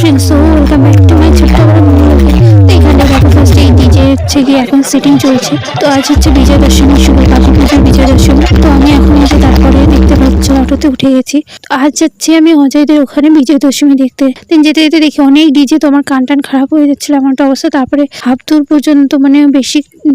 Friends, so welcome back to my ছোট্ট এখানে দেখো ফার্স্টে এই ডিজে হচ্ছে গিয়ে এখন সেটিং চলছে। তো আজ হচ্ছে বিজয়া দশমী, শুভ কালী পুজোর বিজয়া দশমী। তো আমি এখন এসে তারপরে দেখতে পাচ্ছ অটোতে উঠে গেছি। তো আজ যাচ্ছি আমি অজয়দের ওখানে বিজয়া দশমী দেখতে। দিন যেতে যেতে দেখি অনেক ডিজে, তো আমার কান টান খারাপ হয়ে যাচ্ছিল আমার তো অবস্থা। তারপরে হাফ দূর পর্যন্ত মানে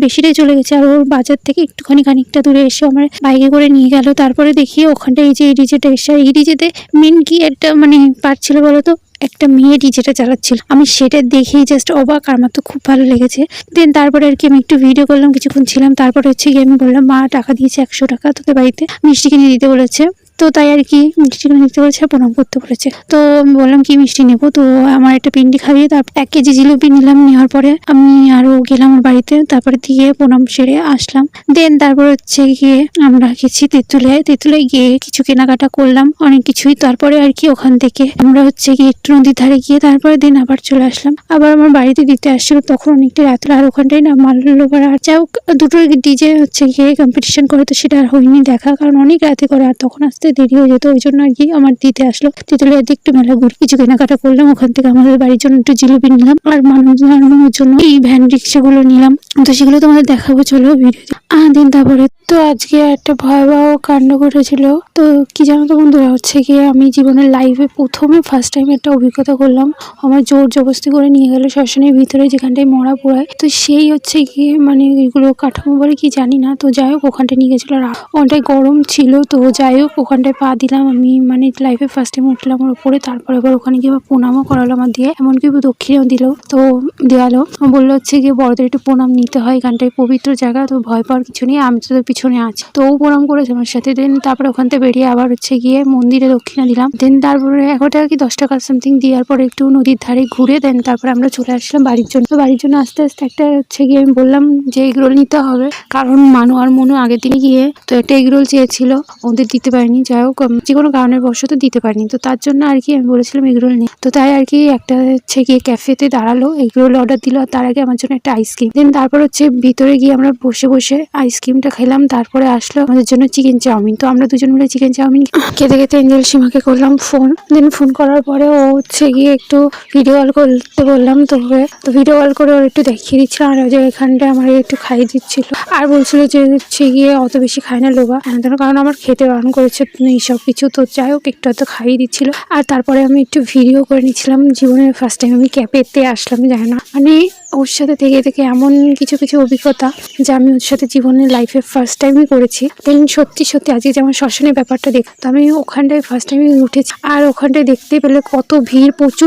বেশিটাই চলে গেছে, আর ওর বাজার থেকে একটুখানি খানিকটা দূরে এসে আমার বাইকে করে নিয়ে গেল। তারপরে দেখি ওখানটা এই যে এই ডিজেটা এসে, এই ডিজেতে মেন কি একটা মানে পার্ট ছিল বলতো, একটা মেয়ে ডিজেটা চালাচ্ছিল। আমি সেটা দেখেই জাস্ট অবাক, আমার তো খুব ভালো লেগেছে। দেন তারপরে আর কি আমি একটু ভিডিও করলাম, কিছুক্ষণ ছিলাম। তারপরে হচ্ছে গিয়ে আমি বললাম মা টাকা দিয়েছে 100 টাকা তোদের বাড়িতে মিষ্টি কিনে দিতে বলেছে। তো তাই আর কি মিষ্টি কিনে দিতে বলেছে, প্রণাম করতে বলেছে। তো আমি বললাম কি মিষ্টি নেবো, তো আমার একটা পিন্ডি খাইয়ে তারপর 1 কেজি জিলিপি নিলাম। নেওয়ার পরে আমি আরো গেলাম ওর বাড়িতে, তারপরে দিয়ে প্রণাম সেরে আসলাম। দেন তারপর হচ্ছে গিয়ে আমরা গেছি তেঁতুলিয়ায় গিয়ে কিছু কেনাকাটা করলাম অনেক কিছুই। তারপরে আর কি ওখান থেকে আমরা হচ্ছে গিয়ে একটু নদীর ধারে গিয়ে তারপরে দিন আবার চলে আসলাম। আবার আমার বাড়িতে দিতে আসছিল, তখন অনেকটা রাত। আর ওখানটাই না মাল্যবার আর যাও দুটো ডিজে হচ্ছে গিয়ে কম্পিটিশন করে, তো সেটা আর হয়নি দেখা, কারণ অনেক রাতে করে আর তখন আসতে দেরি হয়ে যেত। ওই জন্য আর কি আমার দিতে আসলো। তেঁতুলিয়ার দিকে একটু মেলা ঘুরে কিছু কেনাকাটা করলাম। ওখান থেকে আমাদের বাড়ির জন্য একটু জিলিপি নিলাম, আর মানুষের জন্য এই ভ্যান রিক্সাগুলো নিলাম। তো সেগুলো তোমাদের দেখাবো, চলো ভিডিও। দিন তারপরে তো আজকে একটা ভয়াবহ কাণ্ড ঘটেছিল। তো কি জানো তো বন্ধুরা, হচ্ছে গিয়ে আমি জীবনের লাইফে প্রথমে ফার্স্ট টাইম একটা অভিজ্ঞতা করলাম। আমার জোর জবরদস্তি করে নিয়ে গেল শ্মশানের ভিতরে, যেখানটায় মরা পোড়ায়। তো সেই হচ্ছে গিয়ে মানে এগুলো কাঠামো বলে কি জানি না। তো যাই হোক ওখানটায় নিয়ে গেছিলো, আর অনেকটাই গরম ছিল। তো যাই হোক ওখানটায় পা দিলাম আমি, মানে লাইফে ফার্স্ট টাইম উঠলাম ওর উপরে। তারপরে আবার ওখানে গিয়ে প্রণামও করালো আমার দিয়ে, এমনকি দক্ষিণেও দিল। তো দেওয়ালো, বললো হচ্ছে গিয়ে বড়দের একটু প্রণাম নিতে হয়, এখানটায় পবিত্র জায়গা, তো ভয় পাওয়ার কিছু নেই, আমি তোদের পিছনে আছি। তো ও প্রণাম করেছে আমার সাথে। দেন তারপরে ওখান থেকে বেরিয়ে আবার হচ্ছে গিয়ে মন্দিরে দক্ষিণা দিলাম। দেন তারপরে 11 টাকা কি 10 টাকা সামথিং দেওয়ার পরে একটু নদীর ধারে ঘুরে দেন তারপরে আমরা চলে আসলাম বাড়ির জন্য। তো বাড়ির জন্য আস্তে আস্তে একটা হচ্ছে গিয়ে আমি বললাম যে এগরোল নিতে হবে, কারণ মানু আর মনু আগের দিনে গিয়ে তো একটা এগরোল চেয়েছিল, ওদের দিতে পারিনি। যাই হোক যে কোনো কারণের বশত দিতে পারিনি, তো তার জন্য আর কি আমি বলেছিলাম এগরোল নিই। তো তাই আর কি একটা হচ্ছে গিয়ে ক্যাফেতে দাঁড়ালো, এগরোল অর্ডার দিল, আর তার আগে আমার জন্য একটা আইসক্রিম। দেন তারপর হচ্ছে ভিতরে গিয়ে আমরা বসে বসে আইসক্রিমটা খেলাম। তারপরে আসলো আমাদের জন্য চিকেন চাউমিন। তো আমরা দুজন মিলে চিকেন চাউমিন খেতে খেতে এঞ্জেল সীমাকে করলাম ফোন। দেন ফোন করার পরে ও হচ্ছে গিয়ে একটু ভিডিও কল করতে বললাম, তো ভিডিও কল করে ওর একটু দেখিয়ে দিচ্ছিল, আর যে এখানটা আমার একটু খাইয়ে দিচ্ছিল, আর বলছিল যে হচ্ছে গিয়ে অত বেশি খায় না লোবা, কারণ আমার খেতে বারণ করেছে এইসব কিছু। তো যাই হোক একটু হয়তো খাইয়ে দিচ্ছিল। আর তারপরে আমি একটু ভিডিও করে নিচ্ছিলাম। জীবনের ফার্স্ট টাইম আমি ক্যাফেতে আসলাম, জানি না মানে ওর সাথে থেকে থেকে এমন কিছু কিছু অভিজ্ঞতা যা আমি ওর সাথে জীবনের লাইফে ফার্স্ট টাইমই করেছি। দেন সত্যি আজকে যেমন শ্মশানের ব্যাপারটা দেখতে, আমি ওখানটায় ফার্স্ট টাইমে উঠেছি, আর ওখানটায় দেখতে পেলে কত ভিড়, প্রচুর